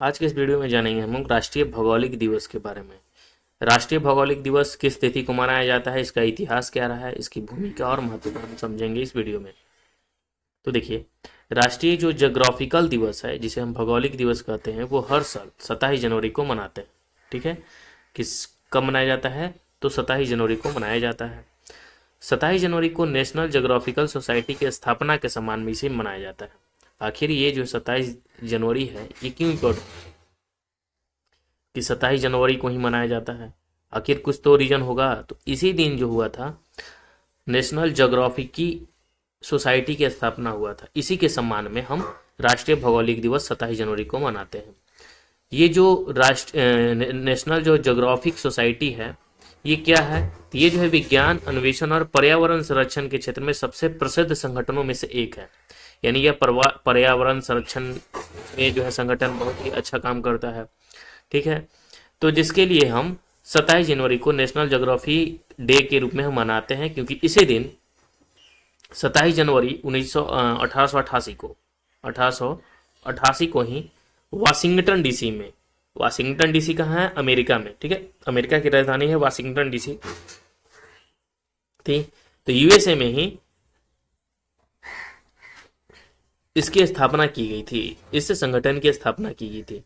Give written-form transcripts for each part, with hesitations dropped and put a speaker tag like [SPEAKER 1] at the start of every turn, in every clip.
[SPEAKER 1] आज के इस वीडियो में जानेंगे हम लोग राष्ट्रीय भौगोलिक दिवस के बारे में। राष्ट्रीय भौगोलिक दिवस किस तिथि को मनाया जाता है, इसका इतिहास क्या रहा है, इसकी भूमिका और महत्व को हम समझेंगे इस वीडियो में। तो देखिए, राष्ट्रीय जो ज्योग्राफिकल दिवस है, जिसे हम भौगोलिक दिवस कहते हैं, वो हर साल 27 जनवरी को मनाते हैं। ठीक है, किस कब मनाया जाता है? तो 27 जनवरी को मनाया जाता है। 27 जनवरी को नेशनल ज्योग्राफिकल सोसाइटी की स्थापना के सम्मान में इसे मनाया जाता है। आखिर ये जो 27 जनवरी है, ये क्यों इम्पोर्टेंट कि 27 जनवरी को ही मनाया जाता है? आखिर कुछ तो रीजन होगा। तो इसी दिन जो हुआ था, नेशनल ज्योग्राफिकी सोसाइटी की स्थापना हुआ था। इसी के सम्मान में हम राष्ट्रीय भौगोलिक दिवस 27 जनवरी को मनाते हैं। ये जो नेशनल जो ज्योग्राफिक सोसाइटी है, ये क्या है? तो ये जो है विज्ञान अन्वेषण और पर्यावरण संरक्षण के क्षेत्र में सबसे प्रसिद्ध संगठनों में से एक है। यानी यह पर्यावरण संरक्षण में जो है संगठन बहुत ही अच्छा काम करता है। ठीक है, तो जिसके लिए हम 27 जनवरी को नेशनल ज्योग्राफी डे के रूप में हम मनाते हैं, क्योंकि इसी दिन 27 जनवरी 1888 को ही वाशिंगटन डीसी में, वाशिंगटन डीसी कहाँ है? अमेरिका में। ठीक है, अमेरिका की राजधानी है वाशिंगटन डीसी थी। तो यूएसए में ही इसकी स्थापना की गई थी, इस संगठन की स्थापना की गई थी।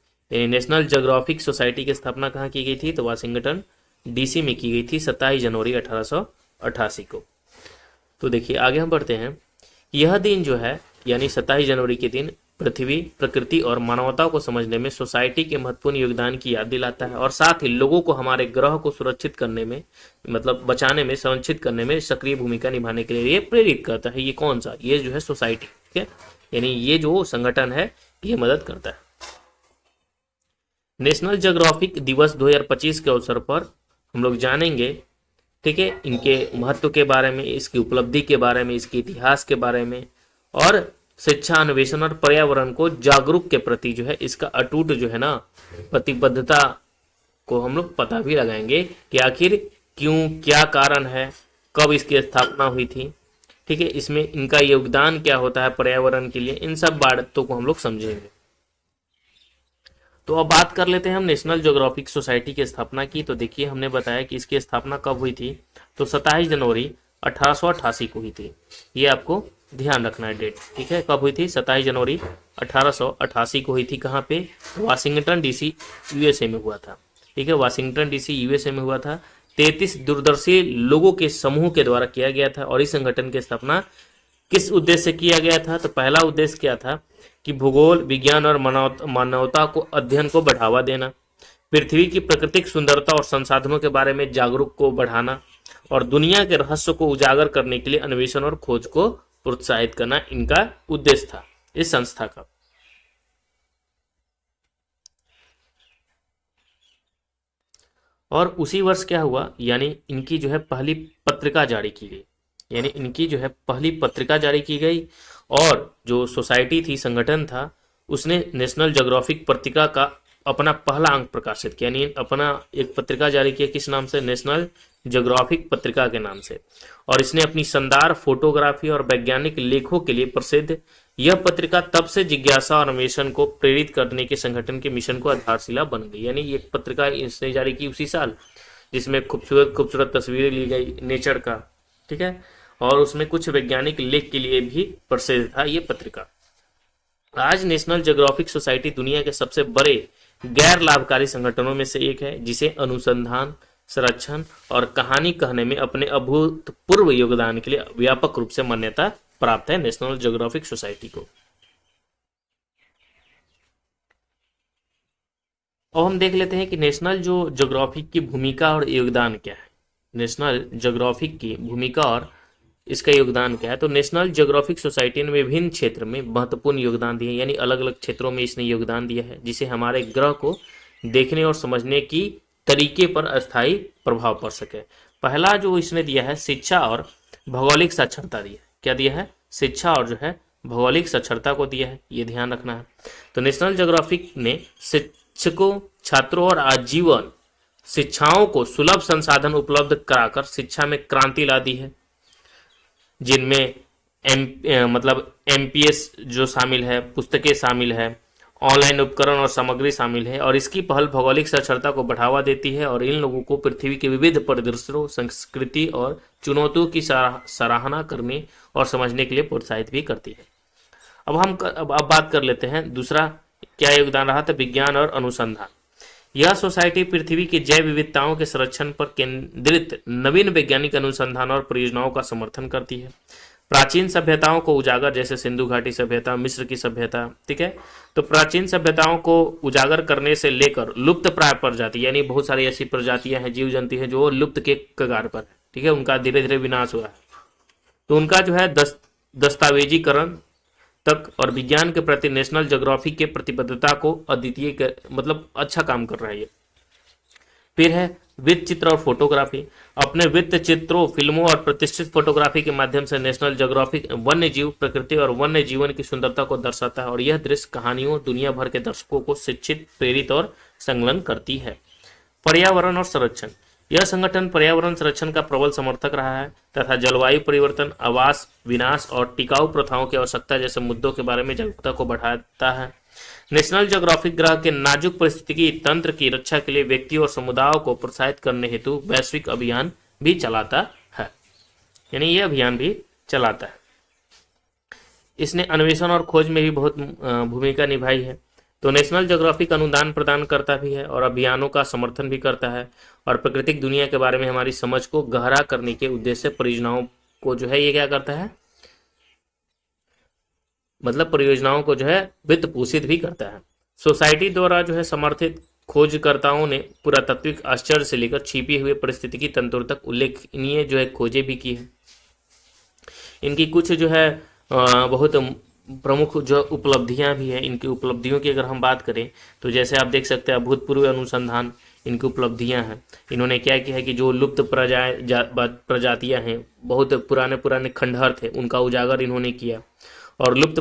[SPEAKER 1] नेशनल ज्योग्राफिक सोसाइटी की स्थापना कहाँ की गई थी? तो वाशिंगटन डीसी में की गई थी 27 जनवरी 1888 को। तो देखिए, आगे हम बढ़ते हैं। यह दिन जो है, यानी 27 जनवरी के दिन पृथ्वी, प्रकृति और मानवता को समझने में सोसाइटी के महत्वपूर्ण योगदान की याद दिलाता है, और साथ ही लोगों को हमारे ग्रह को सुरक्षित करने में, मतलब बचाने में, संरक्षित करने में सक्रिय भूमिका निभाने के लिए ये प्रेरित करता है। ये कौन सा? ये जो है सोसाइटी। ठीक है, यानी ये जो संगठन है, ये मदद करता है। नेशनल ज्योग्राफिक दिवस 2025 के अवसर पर हम लोग जानेंगे, ठीक है, इनके महत्व के बारे में, इसकी उपलब्धि के बारे में, इसके इतिहास के बारे में, और शिक्षा, अन्वेषण और पर्यावरण को जागरूक के प्रति जो है इसका अटूट जो है ना प्रतिबद्धता को हम लोग पता भी लगाएंगे कि आखिर क्यों, क्या कारण है, कब इसकी स्थापना हुई थी। ठीक है, इसमें इनका योगदान क्या होता है पर्यावरण के लिए, इन सब बातों को हम लोग समझेंगे। तो अब बात कर लेते हैं हम नेशनल ज्योग्राफिक सोसाइटी की स्थापना की। तो देखिए, हमने बताया कि इसकी स्थापना कब हुई थी, तो 27 जनवरी 1888 को हुई थी। ये आपको ध्यान रखना है डेट। ठीक है, कब हुई थी? 27 जनवरी 1888 को हुई थी। कहाँ पे? वाशिंगटन डीसी यूएसए में हुआ था। ठीक है, वाशिंगटन डीसी यूएसए में हुआ था। 33 दूरदर्शी लोगों के समूह के द्वारा किया गया था, और इस संगठन की स्थापना किस उद्देश्य से किया गया था? तो पहला उद्देश्य क्या था कि भूगोल, विज्ञान और मानवता को अध्ययन को बढ़ावा देना, पृथ्वी की प्राकृतिक सुंदरता और संसाधनों के बारे में जागरूक को बढ़ाना, और दुनिया के रहस्य को उजागर करने के लिए अन्वेषण और खोज को प्रोत्साहित करना इनका उद्देश्य था, इस संस्था का। और उसी वर्ष क्या हुआ, यानी इनकी जो है पहली पत्रिका जारी की गई, यानी इनकी जो है पहली पत्रिका जारी की गई, और जो सोसाइटी थी, संगठन था, उसने नेशनल ज्योग्राफिक पत्रिका का अपना पहला अंक प्रकाशित किया, यानी अपना एक पत्रिका जारी किया। किस नाम से? नेशनल ज्योग्राफिक पत्रिका के नाम से। और इसने अपनी शानदार फोटोग्राफी और वैज्ञानिक लेखों के लिए प्रसिद्ध। यह पत्रिका तब से जिज्ञासा और अन्वेषण को प्रेरित करने के संगठन के मिशन को आधारशिला बन गई। यानी ये पत्रिका इसने जारी की उसी साल, जिसमें खूबसूरत खूबसूरत तस्वीरें ली गई नेचर का। ठीक है, और उसमें कुछ वैज्ञानिक लेख के लिए भी प्रसिद्ध था ये पत्रिका। आज नेशनल ज्योग्राफिक सोसाइटी दुनिया के सबसे बड़े गैर लाभकारी संगठनों में से एक है, जिसे अनुसंधान, संरक्षण और कहानी कहने में अपने अभूतपूर्व योगदान के लिए व्यापक रूप से मान्यता प्राप्त है नेशनल ज्योग्राफिक सोसाइटी को। और हम देख लेते हैं कि नेशनल जो ज्योग्राफिक की भूमिका और योगदान क्या है। नेशनल ज्योग्राफिक की भूमिका और इसका योगदान क्या है? तो नेशनल ज्योग्राफिक सोसाइटी ने विभिन्न क्षेत्र में महत्वपूर्ण योगदान दिए, यानी अलग अलग क्षेत्रों में इसने योगदान दिया है, जिसे हमारे ग्रह को देखने और समझने की तरीके पर अस्थायी प्रभाव पड़ सके। पहला जो इसने दिया है, शिक्षा और भौगोलिक साक्षरता दिया है। क्या दिया है? शिक्षा और जो है भौगोलिक साक्षरता को दिया है, ये ध्यान रखना है। तो नेशनल ज्योग्राफिक ने शिक्षकों, छात्रों और आजीवन शिक्षाओं को सुलभ संसाधन उपलब्ध कराकर शिक्षा में क्रांति ला दी है, जिनमें मतलब एमपीएस जो शामिल है, पुस्तकें शामिल है, ऑनलाइन उपकरण और सामग्री शामिल है और इसकी पहल भौगोलिक साक्षरता को बढ़ावा देती है और इन लोगों को पृथ्वी के विविध परिदृश्यों, संस्कृति और चुनौतियों की सराहना करने और समझने के लिए प्रोत्साहित भी करती है। अब बात कर लेते हैं दूसरा क्या योगदान रहा था, विज्ञान और अनुसंधान। यह सोसाइटी पृथ्वी की जैव विविधताओं के संरक्षण पर केंद्रित नवीन वैज्ञानिक अनुसंधान और परियोजनाओं का समर्थन करती है। प्राचीन सभ्यताओं को उजागर, जैसे सिंधु घाटी सभ्यता, मिस्र की सभ्यता, ठीक है, तो प्राचीन सभ्यताओं को उजागर करने से लेकर लुप्त प्राय प्रजाति, यानी बहुत सारी ऐसी प्रजातियां हैं, जीव जंतु हैं जो लुप्त के कगार पर है, ठीक है, उनका धीरे धीरे विनाश हुआ है, तो उनका जो है दस्तावेजीकरण तक और विज्ञान के प्रति नेशनल ज्योग्राफी के प्रतिबद्धता को अद्वितीय मतलब अच्छा काम कर रहा है ये। फिर है वृत्त चित्र और फोटोग्राफी। अपने वृत्त चित्रों, फिल्मों और प्रतिष्ठित फोटोग्राफी के माध्यम से नेशनल ज्योग्राफिक वन्य जीव, प्रकृति और वन्य जीवन की सुंदरता को दर्शाता है और यह दृश्य कहानियों दुनिया भर के दर्शकों को शिक्षित, प्रेरित और संलग्न करती है। पर्यावरण और संरक्षण। यह संगठन पर्यावरण संरक्षण का प्रबल समर्थक रहा है तथा जलवायु परिवर्तन, आवास विनाश और टिकाऊ प्रथाओं की आवश्यकता जैसे मुद्दों के बारे में जागरूकता को बढ़ाता है। नेशनल ज्योग्राफिक ग्रह के नाजुक परिस्थितिकी तंत्र की रक्षा के लिए व्यक्तियों और समुदायों को प्रोत्साहित करने हेतु वैश्विक अभियान भी चलाता है, यानी यह अभियान भी चलाता है। इसने अन्वेषण और खोज में भी बहुत भूमिका निभाई है। तो नेशनल ज्योग्राफिक अनुदान प्रदान करता भी है और अभियानों का समर्थन भी करता है और प्राकृतिक दुनिया के बारे में हमारी समझ को गहरा करने के उद्देश्य से परियोजनाओं को जो है ये क्या करता है, मतलब परियोजनाओं को जो है वित्त पोषित भी करता है। सोसाइटी द्वारा जो है समर्थित खोजकर्ताओं ने पुरातात्विक आश्चर्य से लेकर छिपी हुए परिस्थितिकी तंत्रों तक उल्लेखनीय जो है खोजें भी की है। इनकी कुछ जो है बहुत प्रमुख जो उपलब्धियां भी हैं। इनकी उपलब्धियों की अगर हम बात करें तो जैसे आप देख सकते हैं अभूतपूर्व अनुसंधान इनकी उपलब्धियां हैं। इन्होंने क्या किया है कि जो लुप्त प्रजातियां हैं, बहुत पुराने खंडहर थे, उनका उजागर इन्होंने किया और लुप्त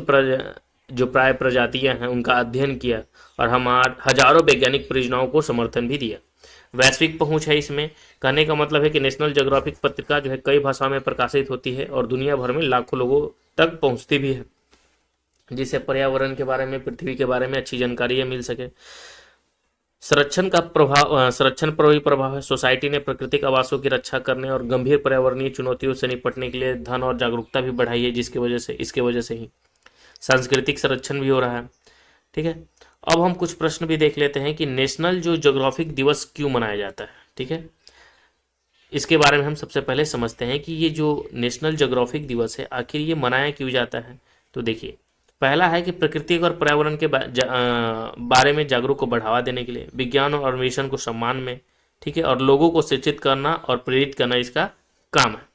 [SPEAKER 1] जो प्राय प्रजातियां हैं उनका अध्ययन किया और हजारों वैज्ञानिक परियोजनाओं को समर्थन भी दिया। वैश्विक पहुंच है इसमें। कहने का मतलब है कि नेशनल ज्योग्राफिक पत्रिका जो है कई भाषाओं में प्रकाशित होती है और दुनिया भर में लाखों लोगों तक पहुंचती भी है, जिससे पर्यावरण के बारे में, पृथ्वी के बारे में अच्छी जानकारी मिल सके। संरक्षण पर भी प्रभाव है। सोसाइटी ने प्राकृतिक आवासों की रक्षा करने और गंभीर पर्यावरणीय चुनौतियों से निपटने के लिए धन और जागरूकता भी बढ़ाई है, इसके वजह से ही सांस्कृतिक संरक्षण भी हो रहा है, ठीक है। अब हम कुछ प्रश्न भी देख लेते हैं कि नेशनल जो ज्योग्राफिक दिवस क्यों मनाया जाता है, ठीक है। इसके बारे में हम सबसे पहले समझते हैं कि ये जो नेशनल ज्योग्राफिक दिवस है आखिर ये मनाया क्यों जाता है। तो देखिए, पहला है कि प्रकृति और पर्यावरण के बारे में जागरूक को बढ़ावा देने के लिए, विज्ञान और अन्वेषण को सम्मान में, ठीक है, और लोगों को शिक्षित करना और प्रेरित करना इसका काम है।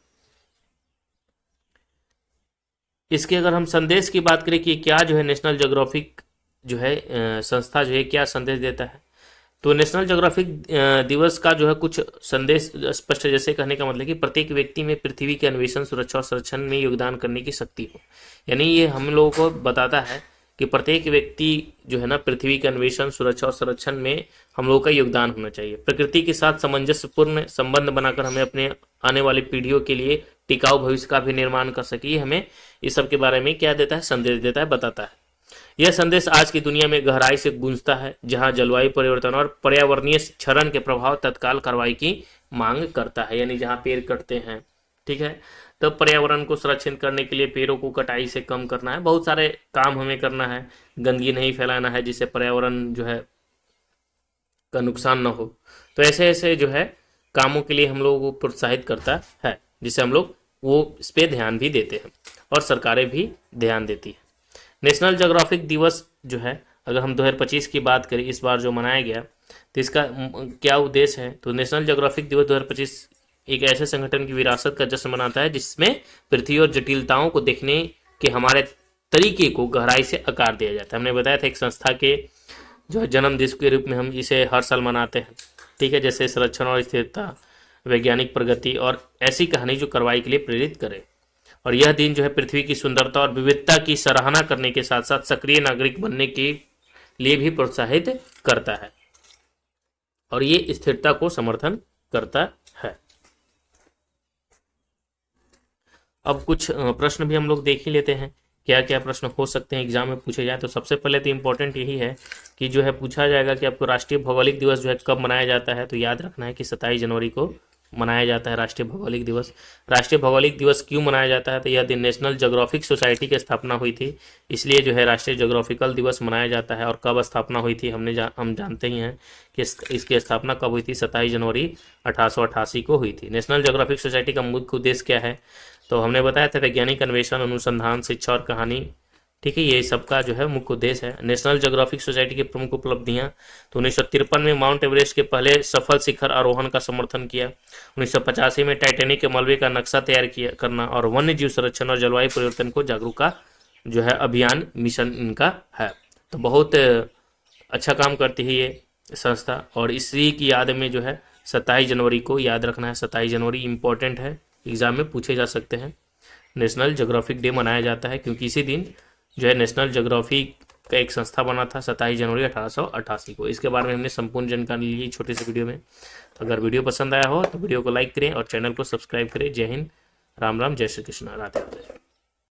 [SPEAKER 1] इसके अगर हम संदेश की बात करें कि क्या जो है नेशनल ज्योग्राफिक जो है संस्था जो है क्या संदेश देता है, तो नेशनल ज्योग्राफिक दिवस का जो है कुछ संदेश स्पष्ट, जैसे कहने का मतलब कि प्रत्येक व्यक्ति में पृथ्वी के अन्वेषण, सुरक्षा और संरक्षण में योगदान करने की शक्ति हो। यानी ये हम लोगों को बताता है कि प्रत्येक व्यक्ति जो है ना पृथ्वी के अन्वेषण, सुरक्षा और संरक्षण में हम लोगों का योगदान होना चाहिए। प्रकृति के साथ सामंजस्यपूर्ण संबंध बनाकर हमें अपने आने वाली पीढ़ियों के लिए टिकाऊ भविष्य का भी निर्माण कर सके। हमें इस सब के बारे में क्या देता है, संदेश देता है, बताता है। यह संदेश आज की दुनिया में गहराई से गूंजता है, जहां जलवायु परिवर्तन और पर्यावरणीय क्षरण के प्रभाव तत्काल कार्रवाई की मांग करता है। यानी जहां पेड़ कटते हैं, ठीक है, तो पर्यावरण को सुरक्षित करने के लिए पेड़ों को कटाई से कम करना है, बहुत सारे काम हमें करना है, गंदगी नहीं फैलाना है जिससे पर्यावरण जो है का नुकसान न हो। तो ऐसे ऐसे जो है कामों के लिए हम लोगों को प्रोत्साहित करता है, जिससे हम लोग वो इस पर ध्यान भी देते हैं और सरकारें भी ध्यान देती है। नेशनल ज्योग्राफिक दिवस जो है अगर हम 2025 की बात करें, इस बार जो मनाया गया, तो इसका क्या उद्देश्य है। तो नेशनल ज्योग्राफिक दिवस 2025 एक ऐसे संगठन की विरासत का जश्न मनाता है जिसमें पृथ्वी और जटिलताओं को देखने के हमारे तरीके को गहराई से आकार दिया जाता है। हमने बताया था एक संस्था के जो जन्म दिवस के रूप में हम इसे हर साल मनाते हैं, ठीक है, जैसे संरक्षण और स्थिरता, वैज्ञानिक प्रगति और ऐसी कहानी जो कार्रवाई के लिए प्रेरित करे। और यह दिन जो है पृथ्वी की सुंदरता और विविधता की सराहना करने के साथ साथ सक्रिय नागरिक बनने के लिए भी प्रोत्साहित करता है और ये स्थिरता को समर्थन करता है। अब कुछ प्रश्न भी हम लोग देख ही लेते हैं क्या क्या प्रश्न हो सकते हैं एग्जाम में पूछे जाए। तो सबसे पहले तो इम्पोर्टेंट यही है कि जो है पूछा जाएगा कि आपको राष्ट्रीय भौगोलिक दिवस जो है कब मनाया जाता है। तो याद रखना है कि 27 जनवरी को मनाया जाता है राष्ट्रीय भौगोलिक दिवस। राष्ट्रीय भौगोलिक दिवस क्यों मनाया जाता है? तो यह दिन नेशनल ज्योग्राफिक सोसाइटी की स्थापना हुई थी, इसलिए जो है राष्ट्रीय ज्योग्राफिकल दिवस मनाया जाता है। और कब स्थापना हुई थी हम जानते ही हैं कि इसकी स्थापना कब हुई थी, 27 जनवरी 1888 को हुई थी। नेशनल ज्योग्राफिक सोसाइटी का मुख्य उद्देश्य क्या है? तो हमने बताया था वैज्ञानिक अन्वेषण, अनुसंधान, शिक्षा और कहानी, ठीक है, ये सबका जो है मुख्य उद्देश्य है। नेशनल ज्योग्राफिक सोसाइटी की प्रमुख उपलब्धियां, तो 1953 में माउंट एवरेस्ट के पहले सफल शिखर आरोहण का समर्थन किया, 1985 में टाइटैनिक के मलबे का नक्शा तैयार किया करना, और वन्य जीव संरक्षण और जलवायु परिवर्तन को जागरूकता जो है अभियान मिशन इनका है। तो बहुत अच्छा काम करती है ये संस्था, और इसी की याद में जो है 27 जनवरी को याद रखना है। 27 जनवरी इंपॉर्टेंट है, एग्जाम में पूछे जा सकते हैं। नेशनल ज्योग्राफिक डे मनाया जाता है क्योंकि इसी दिन जो है नेशनल ज्योग्राफी का एक संस्था बना था 27 जनवरी 1888 को। इसके बारे में हमने संपूर्ण जानकारी ली छोटे से वीडियो में। अगर वीडियो पसंद आया हो तो वीडियो को लाइक करें और चैनल को सब्सक्राइब करें। जय हिंद, राम राम, जय श्री कृष्ण, राधे राधे।